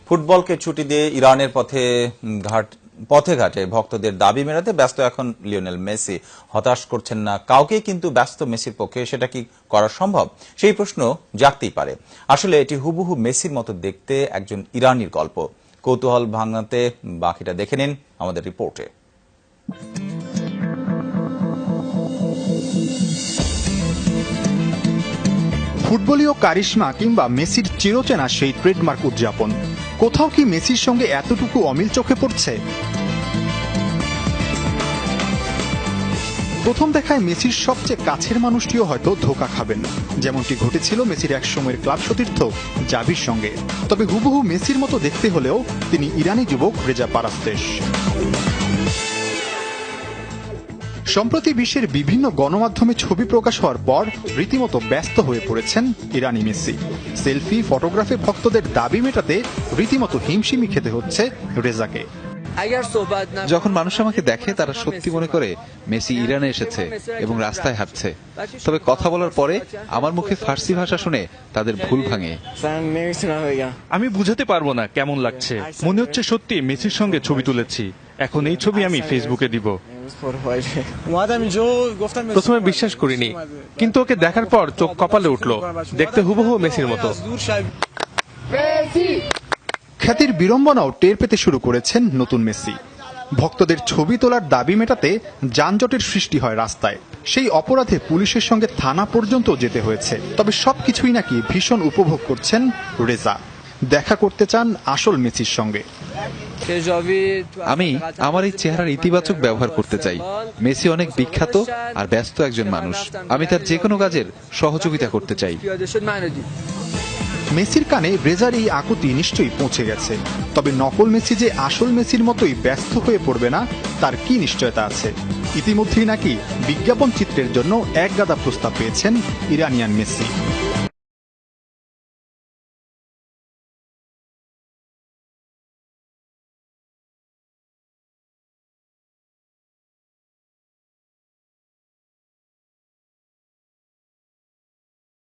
ফুটবলকে ছুটি দিয়ে ইরানের পথে ঘাটে ভক্তদের দাবি মেটাতে ব্যস্ত এখন লিওনেল মেসি। হতাশ করছেন না কাউকে, কিন্তু ব্যস্ত মেসির পক্ষে সেটা কি করা সম্ভব, সেই প্রশ্ন জাগতেই পারে। আসলে এটি হুবহু মেসির মতো দেখতে একজন ইরানির গল্প। কৌতূহল ভাঙাতে বাকিটা দেখে নিন আমাদের রিপোর্টে। ফুটবলীয় কারিশমা কিংবা মেসির চিরচেনা সেই ট্রেডমার্ক উদযাপন, কোথাও কি মেসির সঙ্গে এতটুকু অমিল চোখে পড়ছে? প্রথম দেখায় মেসির সবচেয়ে কাছের মানুষটিও হয়তো ধোঁকা খাবেন, যেমনটি ঘটেছিল মেসির এক সময়ের ক্লাব সতীর্থ জাভির সঙ্গে। তবে হুবহু মেসির মতো দেখতে হলেও তিনি ইরানি যুবক রেজা পারাস্তেশ। সম্প্রতি বিশ্বের বিভিন্ন গণমাধ্যমে ছবি প্রকাশ হওয়ার পর রীতিমতো ব্যস্ত হয়ে পড়েছেন ইরানি মেসি। সেলফি, ফটোগ্রাফি ভক্তদের দাবি মেটাতে রীতিমতো হিমশিমি খেতে হচ্ছে রেজাকে। যখন মানুষ আমাকে দেখে তারা সত্যি মনে করে মেসি ইরানে এসেছে এবং রাস্তায় হাঁটছে। তবে কথা বলার পরে আমার মুখে ফার্সি ভাষা শুনে তাদের ভুল ভাঙে। আমি বুঝাতে পারবো না কেমন লাগছে। মনে হচ্ছে সত্যি মেসির সঙ্গে ছবি তুলেছি। এখন এই ছবি আমি ফেসবুকে দিব। প্রথমে বিশ্বাস করিনি, কিন্তু ওকে দেখার পর চোখ কপালে উঠলো। দেখতে হুবহু মেসির মতো। খ্যাতির বিড়ম্বনাও টের পেতে শুরু করেছেন নতুন মেসি। ভক্তদের ছবি তোলার দাবি মেটাতে যানজটের সৃষ্টি হয় রাস্তায়। সেই অপরাধে পুলিশের সঙ্গে থানা পর্যন্ত যেতে হয়েছে। তবে সবকিছুই নাকি ভীষণ উপভোগ করছেন রেজা। দেখা করতে চান আসল মেসির সঙ্গে। আমি আমার এই চেহারার ইতিবাচক ব্যবহার করতে চাই। মেসি অনেক বিখ্যাত আর ব্যস্ত একজন মানুষ। আমি তার যে কোনো কাজের সহযোগিতা করতে চাই। মেসির কানে রেজার এই আকুতি নিশ্চয়ই পৌঁছে গেছে। তবে নকল মেসি যে আসল মেসির মতোই ব্যস্ত হয়ে পড়বে না, তার কি নিশ্চয়তা আছে? ইতিমধ্যেই নাকি বিজ্ঞাপন চিত্রের জন্য একগাদা প্রস্তাব পেয়েছেন ইরানিয়ান মেসি।